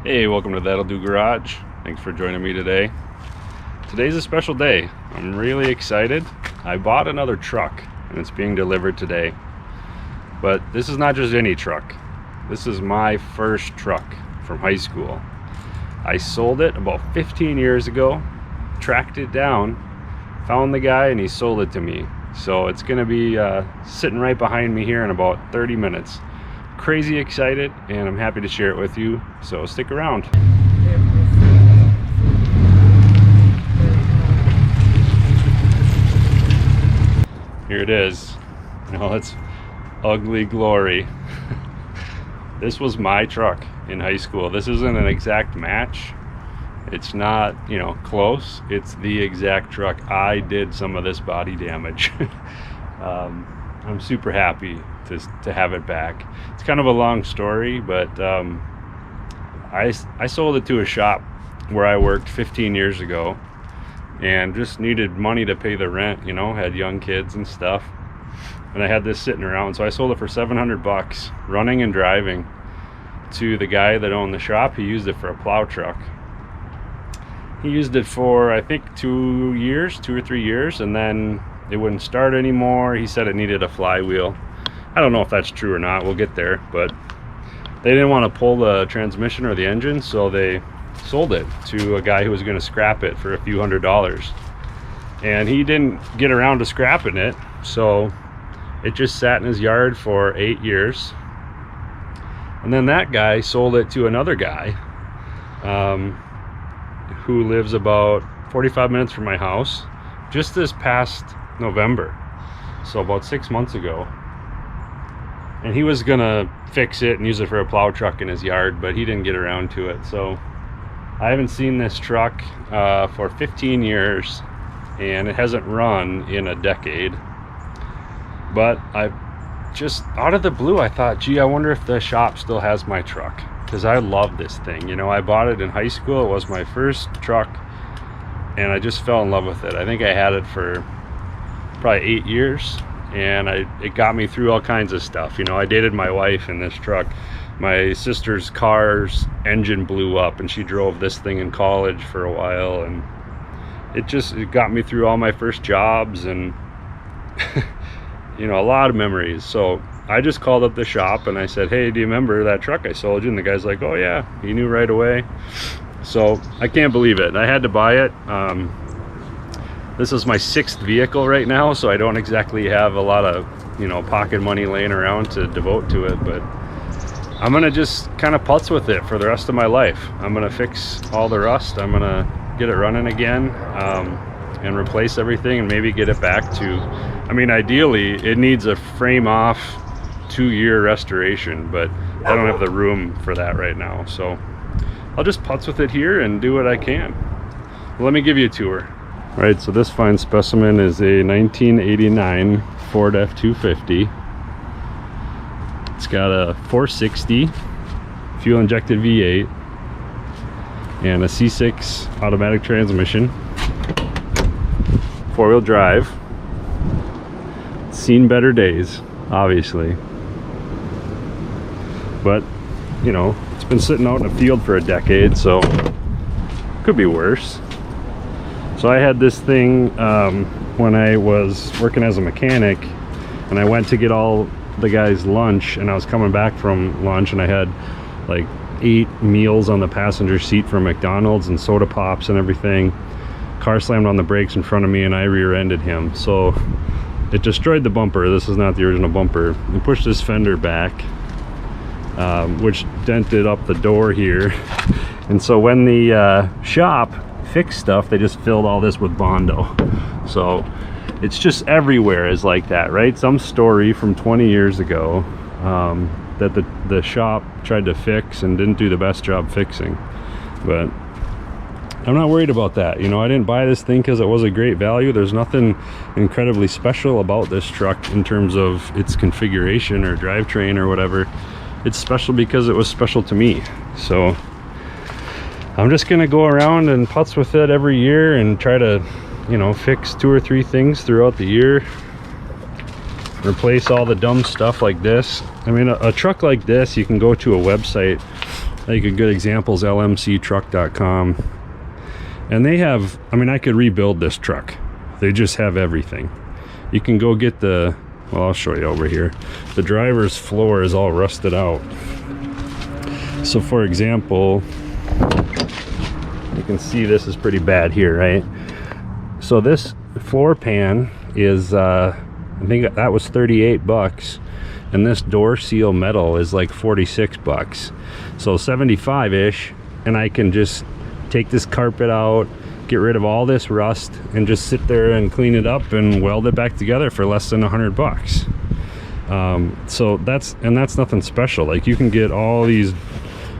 Hey, welcome to That'll Do Garage. Thanks for joining me today. Today's a special day. I'm really excited. I bought another truck and it's being delivered today. But this is not just any truck. This is my first truck from high school. I sold it about 15 years ago, tracked it down, found the guy, and he sold it to me. So it's gonna be sitting right behind me here in about 30 minutes. Crazy excited, and I'm happy to share it with you, so stick around. Here it is. No, it's ugly glory. This was my truck in high school. This isn't an exact match. It's not, close. It's the exact truck. I did some of this body damage. I'm super happy to have it back. It's kind of a long story, but I sold it to a shop where I worked 15 years ago and just needed money to pay the rent, had young kids and stuff. And I had this sitting around, so I sold it for $700 running and driving to the guy that owned the shop. He used it for a plow truck. He used it for, I think, 2 or 3 years, and then it wouldn't start anymore. He said it needed a flywheel. I don't know if that's true or not. We'll get there, but they didn't want to pull the transmission or the engine, so they sold it to a guy who was going to scrap it for a few $100s. And he didn't get around to scrapping it, so it just sat in his yard for 8 years. And then that guy sold it to another guy who lives about 45 minutes from my house, just this past November, so about 6 months ago. And he was gonna fix it and use it for a plow truck in his yard, but he didn't get around to it. So I haven't seen this truck for 15 years, and it hasn't run in a decade. But I just, out of the blue, I thought, gee, I wonder if the shop still has my truck, because I love this thing. I bought it in high school. It was my first truck, and I just fell in love with it. I think I had it for probably 8 years, and it got me through all kinds of stuff. I dated my wife in this truck. My sister's car's engine blew up, and she drove this thing in college for a while, and it got me through all my first jobs, and a lot of memories. So I just called up the shop and I said, hey, do you remember that truck I sold you? And the guy's like, oh yeah, he knew right away. So I can't believe it. I had to buy it. This is my 6th vehicle right now, so I don't exactly have a lot of pocket money laying around to devote to it, but I'm gonna just kind of putz with it for the rest of my life. I'm gonna fix all the rust. I'm gonna get it running again, and replace everything, and maybe get it back to, ideally it needs a frame off 2-year restoration, but I don't have the room for that right now. So I'll just putz with it here and do what I can. Well, let me give you a tour. All right, so this fine specimen is a 1989 Ford F-250. It's got a 460 fuel injected V8 and a C6 automatic transmission, 4-wheel drive. It's seen better days, obviously, but it's been sitting out in the field for a decade, so could be worse. So I had this thing when I was working as a mechanic, and I went to get all the guys lunch, and I was coming back from lunch, and I had like 8 meals on the passenger seat from McDonald's and soda pops and everything. Car slammed on the brakes in front of me, and I rear-ended him. So it destroyed the bumper. This is not the original bumper. It pushed this fender back, which dented up the door here. And so when the shop fixed stuff, they just filled all this with Bondo. So it's just everywhere is like that, right? Some story from 20 years ago that the shop tried to fix and didn't do the best job fixing. But I'm not worried about that. I didn't buy this thing because it was a great value. There's nothing incredibly special about this truck in terms of its configuration or drivetrain or whatever. It's special because it was special to me. So I'm just gonna go around and putz with it every year and try to fix 2 or 3 things throughout the year, replace all the dumb stuff like this. A truck like this, you can go to a website Like a good example is lmctruck.com, and they have, I mean, I could rebuild this truck. They just have everything. You can go get the, well, I'll show you over here. The driver's floor is all rusted out. So for example, you can see this is pretty bad here, right? So this floor pan is, I think that was 38 bucks. And this door seal metal is like 46 bucks. So 75-ish, and I can just take this carpet out, get rid of all this rust, and just sit there and clean it up and weld it back together for less than 100 bucks. So that's nothing special. Like, you can get all these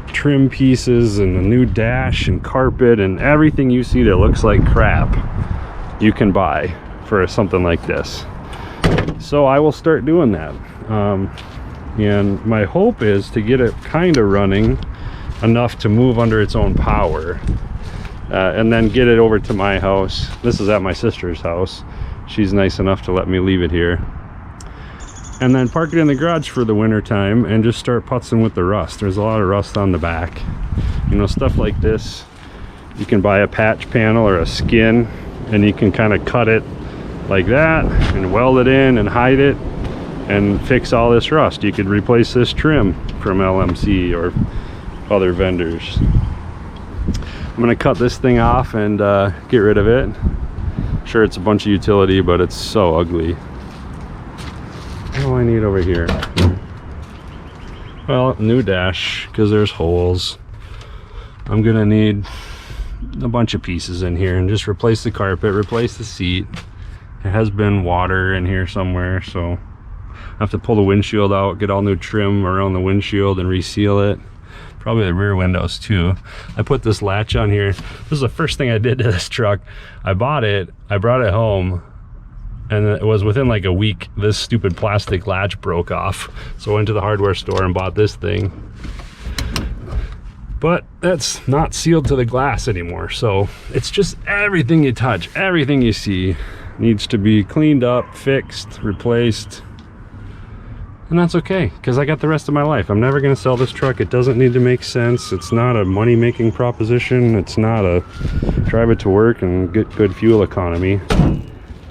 trim pieces and a new dash and carpet and everything you see that looks like crap, you can buy for something like this. So I will start doing that. And my hope is to get it kind of running enough to move under its own power, and then get it over to my house. This is at my sister's house. She's nice enough to let me leave it here, and then park it in the garage for the winter time and just start putzing with the rust. There's a lot of rust on the back, you know, stuff like this. You can buy a patch panel or a skin, and you can kind of cut it like that and weld it in and hide it and fix all this rust. You could replace this trim from LMC or other vendors. I'm gonna cut this thing off and get rid of it. Sure, it's a bunch of utility, but it's so ugly. What do I need over here? Well, new dash, because there's holes. I'm gonna need a bunch of pieces in here and just replace the carpet, replace the seat. There has been water in here somewhere, so I have to pull the windshield out, get all new trim around the windshield and reseal it. Probably the rear windows too. I put this latch on here. This is the first thing I did to this truck. I bought it, I brought it home, and it was within like a week, this stupid plastic latch broke off. So I went to the hardware store and bought this thing. But that's not sealed to the glass anymore. So it's just everything you touch, everything you see needs to be cleaned up, fixed, replaced. And that's okay, because I got the rest of my life. I'm never going to sell this truck. It doesn't need to make sense. It's not a money-making proposition. It's not a drive it to work and get good fuel economy.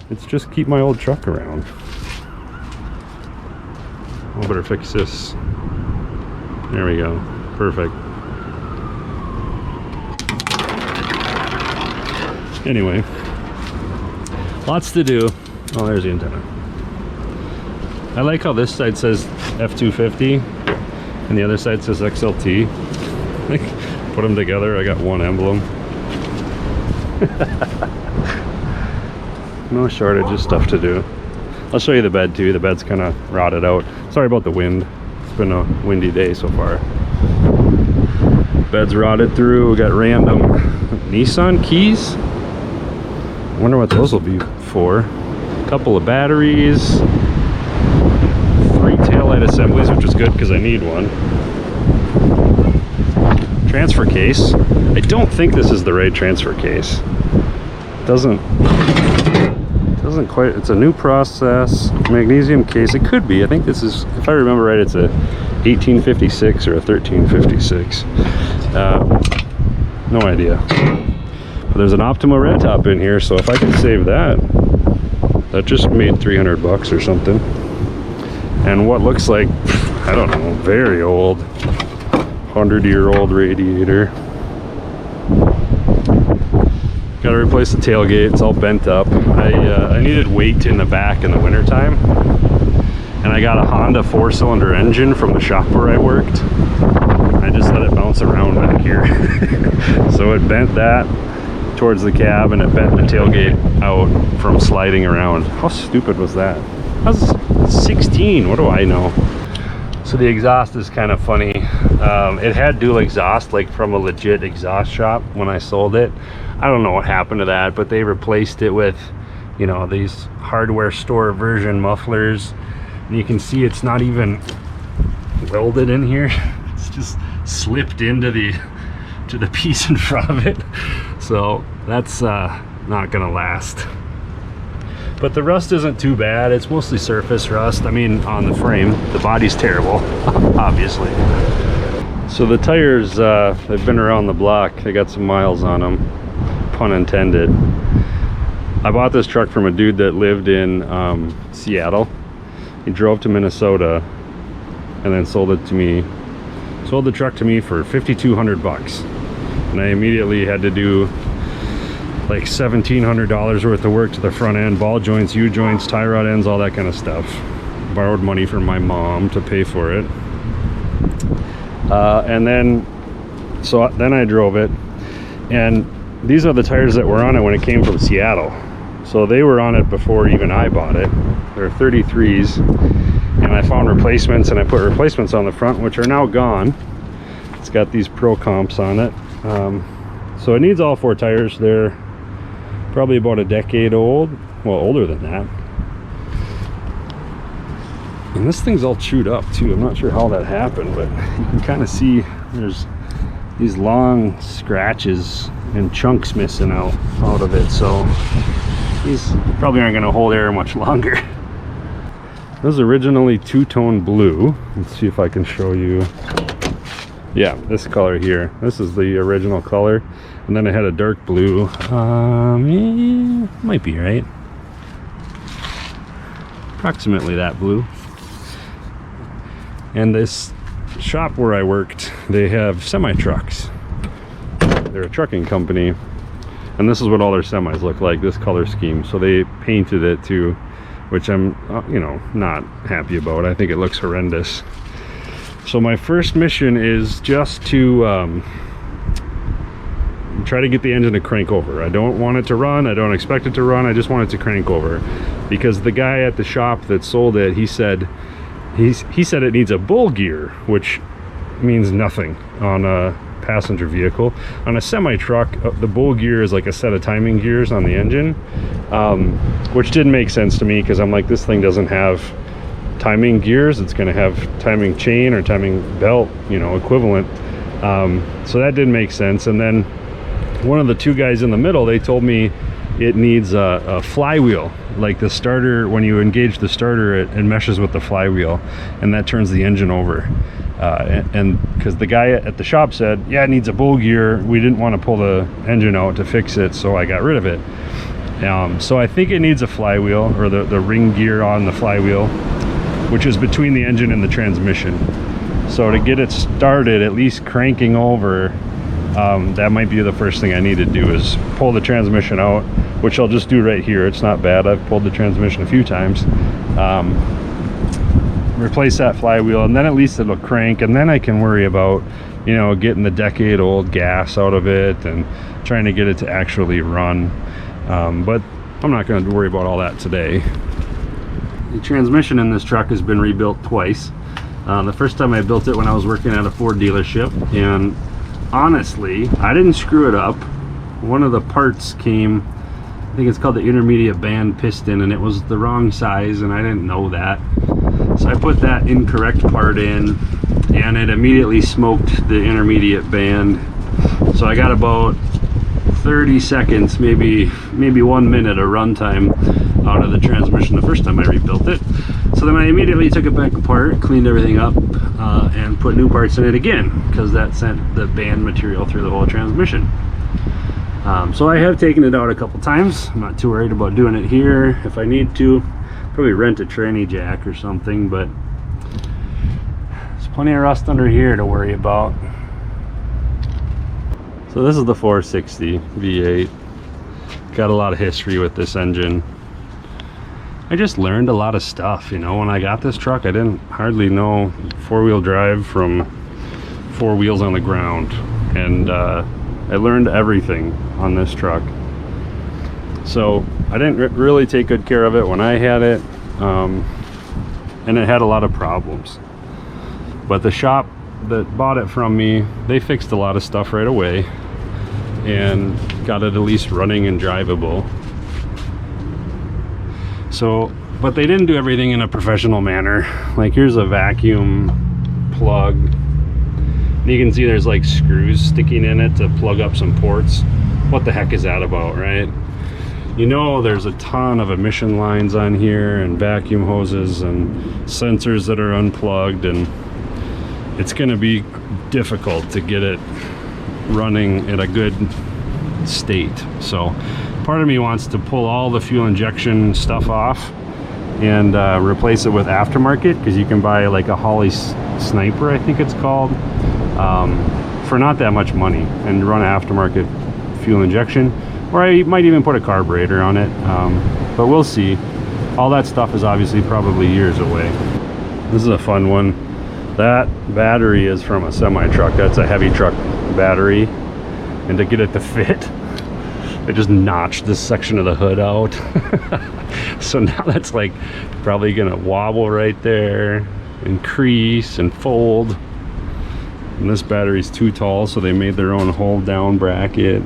It's just keep my old truck around. I better fix this. There we go. Perfect. Anyway, lots to do. Oh, there's the antenna. I like how this side says F-250 and the other side says XLT. Like, put them together, I got one emblem. No shortage of stuff to do. I'll show you the bed too. The bed's kind of rotted out. Sorry about the wind. It's been a windy day so far. Bed's rotted through. We got random Nissan keys. I wonder what those will be for. A couple of batteries. 3 taillight assemblies, which is good because I need one. Transfer case. I don't think this is the right transfer case. Doesn't quite, it's a new process. Magnesium case. It could be. I think this is, if I remember right, it's a 1856 or a 1356. No idea. But there's an Optima red top in here, so if I can save that, that just made 300 bucks or something. And what looks like, I don't know, very old, 100-year-old radiator. Got to replace the tailgate. It's all bent up. I needed weight in the back in the wintertime, and I got a Honda 4-cylinder engine from the shop where I worked. I just let it bounce around back here. So it bent that towards the cab, and it bent the tailgate out from sliding around. How stupid was that? I was 16, what do I know? So the exhaust is kind of funny. It had dual exhaust, like from a legit exhaust shop when I sold it. I don't know what happened to that, but they replaced it with, you know, these hardware store version mufflers. And you can see it's not even welded in here. It's just slipped into the piece in front of it. So that's not gonna last. But the rust isn't too bad. It's mostly surface rust. I mean, on the frame. The body's terrible, obviously. So the tires, they've been around the block. They got some miles on them, pun intended. I bought this truck from a dude that lived in Seattle. He drove to Minnesota and then sold it to me. Sold the truck to me for $5,200, and I immediately had to do like $1,700 worth of work to the front end, ball joints, U-joints, tie rod ends, all that kind of stuff. Borrowed money from my mom to pay for it. And then I drove it, and these are the tires that were on it when it came from Seattle. So they were on it before even I bought it. They're 33s, and I found replacements, and I put replacements on the front, which are now gone. It's got these Pro Comps on it. So it needs all 4 tires. They're probably about a decade old, well, older than that. And this thing's all chewed up too. I'm not sure how that happened, but you can kind of see there's these long scratches and chunks missing out of it. So these probably aren't going to hold air much longer. This was originally two-tone blue. Let's see if I can show you. Yeah, this color here. This is the original color. And then it had a dark blue. Might be right. Approximately that blue. And this shop where I worked, they have semi-trucks. They're a trucking company. And this is what all their semis look like, this color scheme. So they painted it too, which I'm, not happy about. I think it looks horrendous. So my first mission is just to try to get the engine to crank over. I don't want it to run. I don't expect it to run. I just want it to crank over. Because the guy at the shop that sold it, he said it needs a bull gear, which means nothing on a passenger vehicle. On a semi-truck, the bull gear is like a set of timing gears on the engine, which didn't make sense to me, because I'm like, this thing doesn't have timing gears. It's going to have timing chain or timing belt, equivalent. So that didn't make sense. And then one of the 2 guys in the middle, they told me it needs a flywheel. Like the starter, when you engage the starter, it meshes with the flywheel, and that turns the engine over. And because the guy at the shop said, yeah, it needs a bull gear, we didn't want to pull the engine out to fix it, so I got rid of it. So I think it needs a flywheel, or the ring gear on the flywheel, which is between the engine and the transmission. So to get it started, at least cranking over, that might be the first thing I need to do, is pull the transmission out, which I'll just do right here. It's not bad. I've pulled the transmission a few times. Replace that flywheel, and then at least it'll crank, and then I can worry about, getting the decade-old gas out of it and trying to get it to actually run. But I'm not going to worry about all that today. The transmission in this truck has been rebuilt twice. The first time I built it when I was working at a Ford dealership, and honestly, I didn't screw it up. One of the parts came, I think it's called the intermediate band piston, and it was the wrong size, and I didn't know that. So I put that incorrect part in, and it immediately smoked the intermediate band. So I got about 30 seconds, maybe 1 minute of runtime out of the transmission the first time I rebuilt it. So then I immediately took it back apart, cleaned everything up, and put new parts in it again, because that sent the band material through the whole transmission. So I have taken it out a couple times. I'm not too worried about doing it here. If I need to, probably rent a tranny jack or something, but there's plenty of rust under here to worry about. So this is the 460 V8. Got a lot of history with this engine. I just learned a lot of stuff, when I got this truck, I didn't hardly know 4-wheel drive from 4 wheels on the ground, and I learned everything on this truck. So I didn't really take good care of it when I had it, and it had a lot of problems. But the shop that bought it from me, they fixed a lot of stuff right away and got it at least running and drivable. So, but they didn't do everything in a professional manner. Like, here's a vacuum plug. You can see there's like screws sticking in it to plug up some ports. What the heck is that about, right? There's a ton of emission lines on here, and vacuum hoses and sensors that are unplugged, and it's going to be difficult to get it running at a good state. So part of me wants to pull all the fuel injection stuff off and replace it with aftermarket, because you can buy like a Holley Sniper, I think it's called, for not that much money, and run aftermarket fuel injection, or I might even put a carburetor on it, but we'll see. All that stuff is obviously probably years away. This is a fun one. That battery is from a semi-truck. That's a heavy truck battery, and to get it to fit, I just notched this section of the hood out. So now that's like probably gonna wobble right there and crease and fold. And this battery's too tall, so they made their own hold down bracket.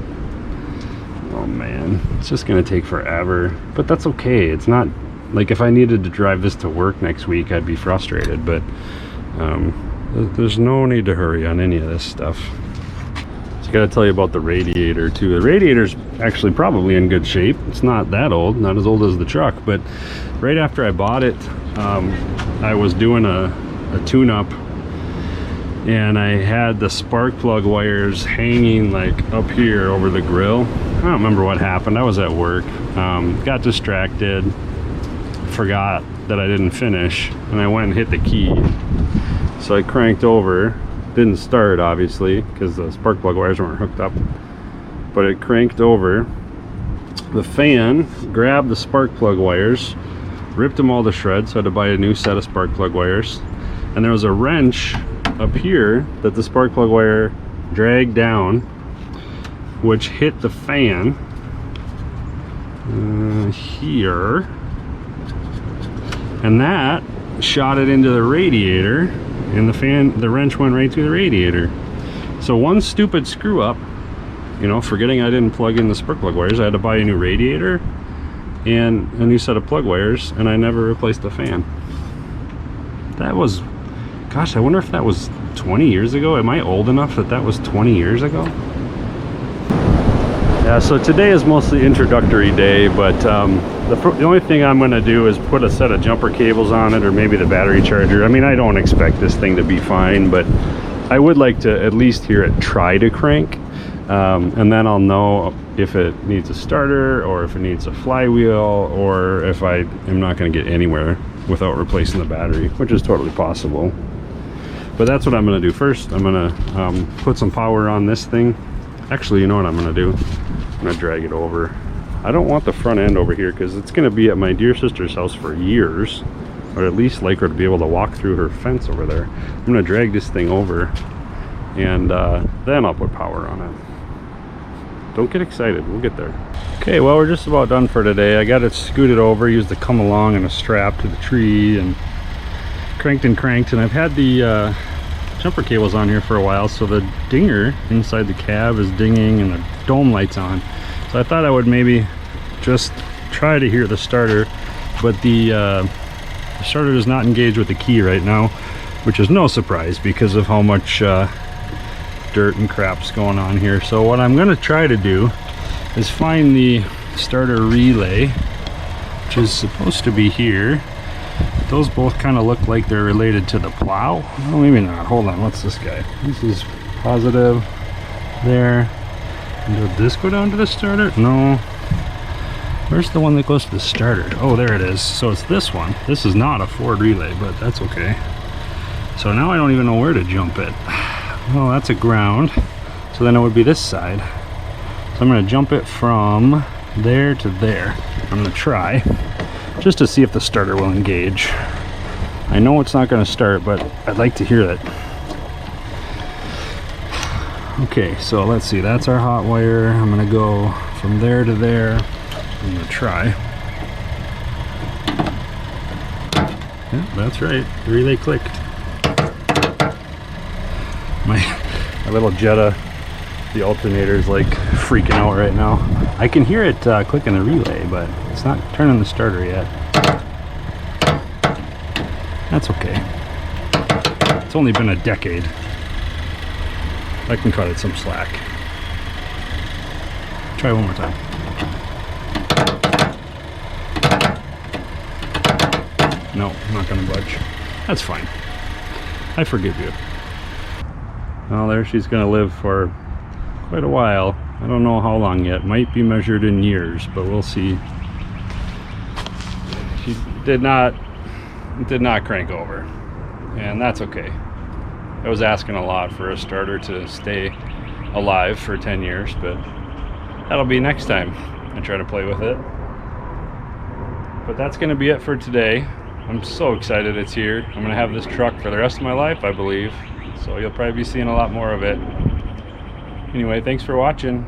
Oh man, it's just gonna take forever, but that's okay. It's not like if I needed to drive this to work next week, I'd be frustrated, but there's no need to hurry on any of this stuff. So I gotta tell you about the radiator too. The radiator's actually probably in good shape. It's not that old, not as old as the truck, but right after I bought it, I was doing a tune-up, and I had the spark plug wires hanging like up here over the grill. I don't remember what happened. I was at work, got distracted, forgot that I didn't finish, and I went and hit the key. So I cranked over, didn't start obviously because the spark plug wires weren't hooked up, but it cranked over. The fan grabbed the spark plug wires, ripped them all to shreds, so I had to buy a new set of spark plug wires. And there was a wrench up here that the spark plug wire dragged down, which hit the fan here, and that shot it into the radiator, and the wrench went right through the radiator. So one stupid screw up, you know, forgetting I didn't plug in the spark plug wires, I had to buy a new radiator and a new set of plug wires, and I never replaced the fan. That was, gosh, I wonder if that was 20 years ago. Am I old enough that that was 20 years ago? Yeah, so today is mostly introductory day, but the only thing I'm going to do is put a set of jumper cables on it, or maybe the battery charger. I mean, I don't expect this thing to be fine, but I would like to at least hear it try to crank, and then I'll know if it needs a starter, or if it needs a flywheel, or if I am not going to get anywhere without replacing the battery, which is totally possible. But that's what I'm going to do first. I'm going to put some power on this thing. Actually, you know what I'm going to do? I'm going to drag it over. I don't want the front end over here because it's going to be at my dear sister's house for years, or at least like her to be able to walk through her fence over there. I'm going to drag this thing over, and then I'll put power on it. Don't get excited, we'll get there. Okay, well, we're just about done for today. I got it scooted over, used the come along and a strap to the tree, and cranked, and I've had the jumper cables on here for a while, so the dinger inside the cab is dinging and the dome light's on. So I thought I would maybe just try to hear the starter, but the starter does not engage with the key right now, which is no surprise because of how much dirt and crap's going on here. So what I'm going to try to do is find the starter relay, which is supposed to be here. Those both kind of look like they're related to the plow. Well, maybe not. Hold on, what's this guy? This is positive there. And did this go down to the starter? No. Where's the one that goes to the starter? Oh, there it is. So it's this one. This is not a Ford relay, but that's okay. So now I don't even know where to jump it. Oh, that's a ground. So then it would be this side. So I'm going to jump it from there to there. I'm going to try just to see if the starter will engage. I know it's not going to start, but I'd like to hear it. Okay, so let's see. That's our hot wire. I'm going to go from there to there. I'm going to try. Yeah, that's right. The relay clicked. My little Jetta, the alternator is like freaking out right now. I can hear it clicking the relay, but it's not turning the starter yet. That's okay. It's only been a decade. I can cut it some slack. Try one more time. No, I'm not gonna budge. That's fine. I forgive you. Well, there she's gonna live for quite a while. I don't know how long yet. Might be measured in years, but we'll see. She did not crank over, and that's okay. I was asking a lot for a starter to stay alive for 10 years, but that'll be next time I try to play with it. But that's going to be it for today. I'm so excited it's here. I'm going to have this truck for the rest of my life, I believe, so you'll probably be seeing a lot more of it. Anyway, thanks for watching.